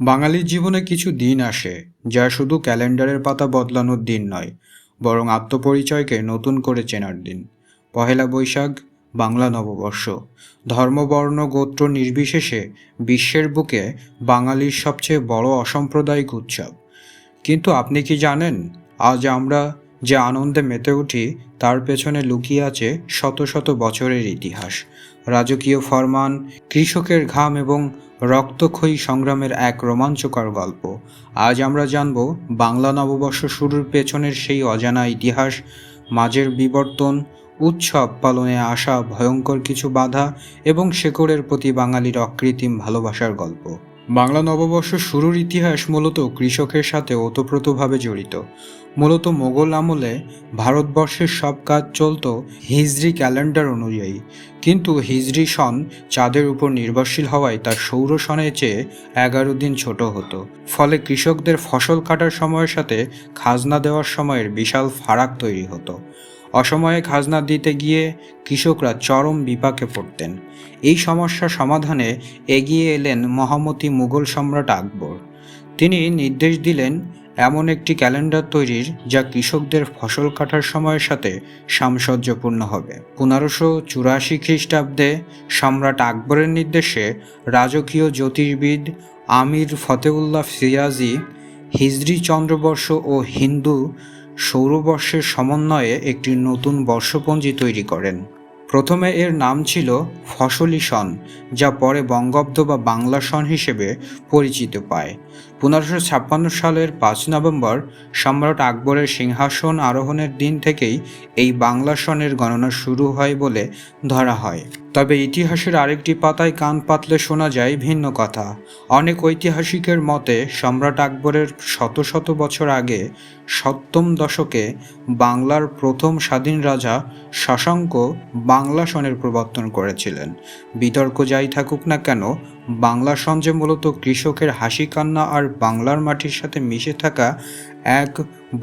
বাঙালির জীবনে কিছু দিন আসে যা শুধু ক্যালেন্ডারের পাতা বদলানোর দিন নয়, বরং আত্মপরিচয়কে নতুন করে চেনার দিন। পহেলা বৈশাখ, বাংলা নববর্ষ। ধর্ম, বর্ণ, গোত্র নির্বিশেষে বিশ্বের বুকে বাঙালির সবচেয়ে বড় অসাম্প্রদায়িক উৎসব। কিন্তু আপনি কি জানেন, আজ আমরা যে আনন্দে মেতে উঠি তার পেছনে লুকিয়ে আছে শত শত বছরের ইতিহাস, রাজকীয় ফরমান, কৃষকের ঘাম এবং রক্তক্ষয়ী সংগ্রামের এক রোমাঞ্চকর গল্প। আজ আমরা জানব বাংলা নববর্ষ শুরুর পেছনের সেই অজানা ইতিহাস, মাঝের বিবর্তন, উৎসব পালনে আসা ভয়ঙ্কর কিছু বাধা এবং শেকড়ের প্রতি বাঙালির অকৃত্রিম ভালোবাসার গল্প। বাংলা নববর্ষ শুরুর ইতিহাস মূলত কৃষকের সাথে ওতপ্রোতভাবে জড়িত। মূলত মোগল আমলে ভারতবর্ষের সব কাজ চলত হিজরি ক্যালেন্ডার অনুযায়ী, কিন্তু হিজরি সন চাঁদের উপর নির্ভরশীল হওয়ায় তার সৌর সনের চেয়ে 11 দিন ছোট হতো। ফলে কৃষকদের ফসল কাটার সময়ের সাথে খাজনা দেওয়ার সময়ের বিশাল ফারাক তৈরি হতো। অসময়ে খাজনা দিতে গিয়ে কৃষকরা চরম বিপাকে পড়তেন। এই সমস্যা সমাধানে এগিয়ে এলেন মহামতি মুঘল সম্রাট আকবর। তিনি নির্দেশ দিলেন এমন একটি ক্যালেন্ডার তৈরির যা কৃষকদের ফসল কাটার সময়ের সাথে সামঞ্জস্যপূর্ণ হবে। 1584 খ্রিস্টাব্দে সম্রাট আকবরের নির্দেশে রাজকীয় জ্যোতির্বিদ আমির ফতেউল্লাহ সিরাজি হিজরি চন্দ্রবর্ষ ও হিন্দু সৌরবর্ষের সমন্বয়ে একটি নতুন বর্ষপঞ্জি তৈরি করেন। প্রথমে এর নাম ছিল ফসলি সন, যা পরে বঙ্গাব্দ বা বাংলা সন হিসেবে পরিচিত পায়। 1556 সালের 5 নভেম্বর সম্রাট আকবরের সিংহাসন আরোহণের দিন থেকেই এই বাংলা সনের গণনা শুরু হয় বলে ধরা হয়। তবে ইতিহাসের আরেকটি পাতায় কান পাতলে শোনা যায় ভিন্ন কথা। অনেক ঐতিহাসিকের মতে সম্রাট আকবরের শত শত বছর আগে 7ম দশকে বাংলার প্রথম স্বাধীন রাজা শশাঙ্ক বাংলা সনের প্রবর্তন করেছিলেন। বিতর্ক যাই থাকুক না কেন, বাংলা সন যে মূলত কৃষকের হাসি কান্না আর বাংলার মাটির সাথে মিশে থাকা এক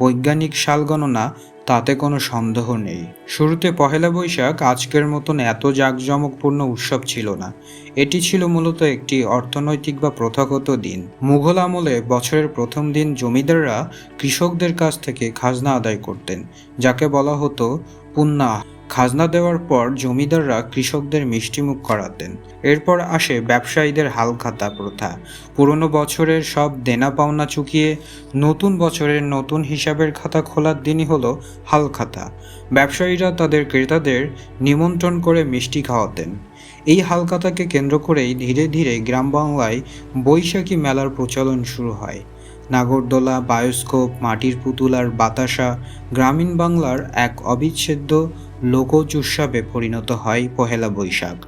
বৈজ্ঞানিক সাল গণনা, তাতে কোনো সন্দেহ নেই। শুরুতে পহেলা বৈশাখ আজকের মতন এত জাঁকজমকপূর্ণ উৎসব ছিল না। এটি ছিল মূলত একটি অর্থনৈতিক বা প্রথাগত দিন। মুঘল আমলে বছরের প্রথম দিন জমিদাররা কৃষকদের কাছ থেকে খাজনা আদায় করতেন, যাকে বলা হতো পুন্না। খাজনা দেওয়ার পর জমিদাররা কৃষকদের মিষ্টিমুখ করাতেন। এরপর আসে ব্যবসায়ীদের হালখাতা প্রথা। পুরনো বছরের সব দেনা পাওনা চুকিয়ে নতুন বছরের নতুন হিসাবের খাতা খোলার দিনই হলো হালখাতা। ব্যবসায়ীরা তাদের ক্রেতাদের নিমন্ত্রণ করে মিষ্টি খাওয়াতেন। এই হালখাতাকে কেন্দ্র করেই ধীরে ধীরে গ্রাম বাংলায় বৈশাখী মেলার প্রচলন শুরু হয়। নাগরদোলা, বায়োস্কোপ, মাটির পুতুল আর বাতাসা গ্রামীণ বাংলার এক অবিচ্ছেদ্য লোকজ উৎসবে পরিণত হয় পহেলা বৈশাখ।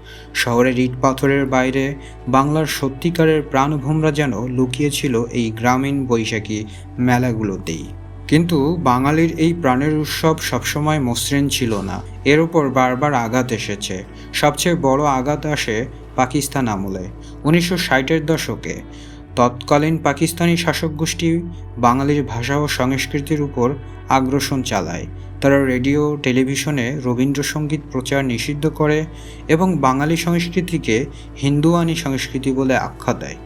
শহরের ইট পাথরের বাইরে বাংলার সত্যিকারের প্রাণভোমরা যেন লুকিয়েছিল এই গ্রামীণ বৈশাখী মেলাগুলোতেই। কিন্তু বাঙালির এই প্রাণের উৎসব সবসময় মসৃণ ছিল না। এর ওপর বারবার আঘাত এসেছে। সবচেয়ে বড় আঘাত আসে পাকিস্তান আমলে 1960-এর দশকে। তৎকালীন পাকিস্তানি শাসক গোষ্ঠী বাঙালির ভাষা ও সংস্কৃতির উপর আগ্রাসন চালায়। তারা রেডিও, টেলিভিশনে রবীন্দ্রসঙ্গীত প্রচার নিষিদ্ধ করে এবং বাঙালি সংস্কৃতিকে হিন্দুয়ানি সংস্কৃতি বলে আখ্যা দেয়।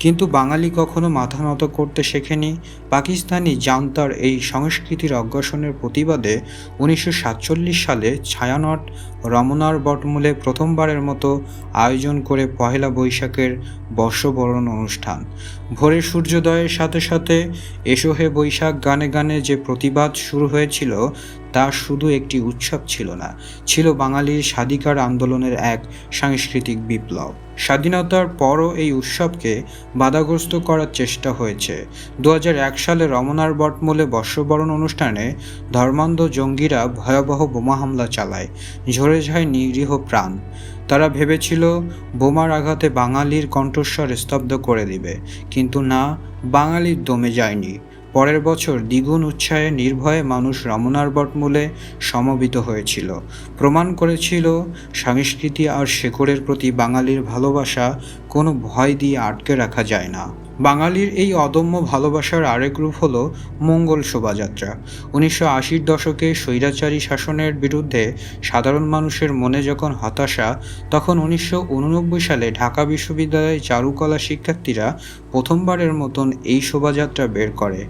কিন্তু বাঙালি কখনো মাথা নত করতে শেখেনি। পাকিস্তানি জান্তার এই সংস্কৃতির অগ্রাসনের প্রতিবাদে 1947 সালে ছায়ানট রমনার বটমূলে প্রথমবারের মতো আয়োজন করে পহেলা বৈশাখের বর্ষবরণ অনুষ্ঠান। ভোরে সূর্যোদয়ের সাথে সাথে এসো হে বৈশাখ গানে গানে যে প্রতিবাদ শুরু হয়েছিল, তা শুধু একটি উৎসব ছিল না, ছিল বাঙালির স্বাধিকার আন্দোলনের এক সাংস্কৃতিক বিপ্লব। স্বাধীনতার পরও এই উৎসবকে বাধাগ্রস্ত করার চেষ্টা হয়েছে। 2001 সালে রমনার বটমূলে বর্ষবরণ অনুষ্ঠানে ধর্মান্ধ জঙ্গিরা ভয়াবহ বোমা হামলা চালায়। ঝরে যায় নিরীহ প্রাণ। তারা ভেবেছিল বোমার আঘাতে বাঙালির কণ্ঠস্বর স্তব্ধ করে দিবে, কিন্তু না, বাঙালির দমে যায়নি। পরের বছর দ্বিগুণ উৎসাহে নির্ভয়ে মানুষ রমনার বটমূলে সমবেত হয়েছিল। প্রমাণ করেছিল সংস্কৃতি আর শেকড়ের প্রতি বাঙালির ভালোবাসা কোনো ভয় দিয়ে আটকে রাখা যায় না। বাঙালির এই অদম্য ভালোবাসার আরেক রূপ হল মঙ্গল শোভাযাত্রা। 1980-র দশকে স্বৈরাচারী শাসনের বিরুদ্ধে সাধারণ মানুষের মনে যখন হতাশা, তখন 1989 সালে ঢাকা বিশ্ববিদ্যালয়ের চারুকলা শিক্ষার্থীরা প্রথমবারের মতন এই শোভাযাত্রা বের করে।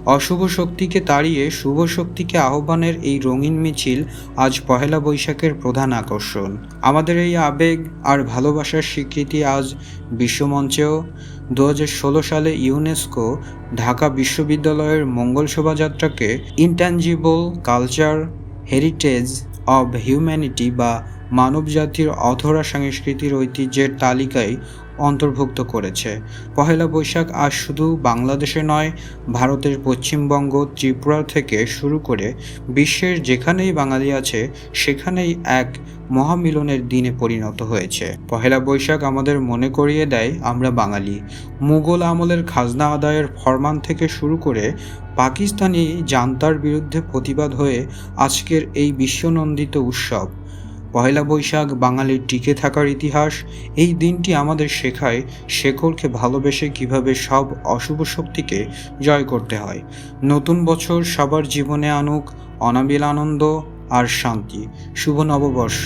অশুভ শক্তিকে তাড়িয়ে শুভ শক্তিকে আহ্বানের এই রঙিন মিছিল আজ পহেলা বৈশাখের প্রধান আকর্ষণ। আমাদের এই আবেগ আর ভালোবাসার স্বীকৃতি আজ বিশ্বমঞ্চেও। 2016 সালে ইউনেস্কো ঢাকা বিশ্ববিদ্যালয়ের মঙ্গল শোভাযাত্রাকে intangible culture heritage of humanity বা মানবজাতির অধরা সাংস্কৃতিক ঐতিহ্যের তালিকায় অন্তর্ভুক্ত করেছে। পহেলা বৈশাখ আজ শুধু বাংলাদেশে নয়, ভারতের পশ্চিমবঙ্গ, ত্রিপুরা থেকে শুরু করে বিশ্বের যেখানেই বাঙালি আছে সেখানেই এক মহামিলনের দিনে পরিণত হয়েছে। পহেলা বৈশাখ আমাদের মনে করিয়ে দেয় আমরা বাঙালি। মুঘল আমলের খাজনা আদায়ের ফরমান থেকে শুরু করে পাকিস্তানি জান্তার বিরুদ্ধে প্রতিবাদ হয়ে আজকের এই বিশ্বনন্দিত উৎসব। পহেলা বৈশাখ বাঙালির টিকে থাকার ইতিহাস। এই দিনটি আমাদের শেখায় শেকড়কে ভালোবেসে কিভাবে সব অশুভ শক্তিকে জয় করতে হয়। নতুন বছর সবার জীবনে আনুক অনাবিল আনন্দ আর শান্তি। শুভ নববর্ষ।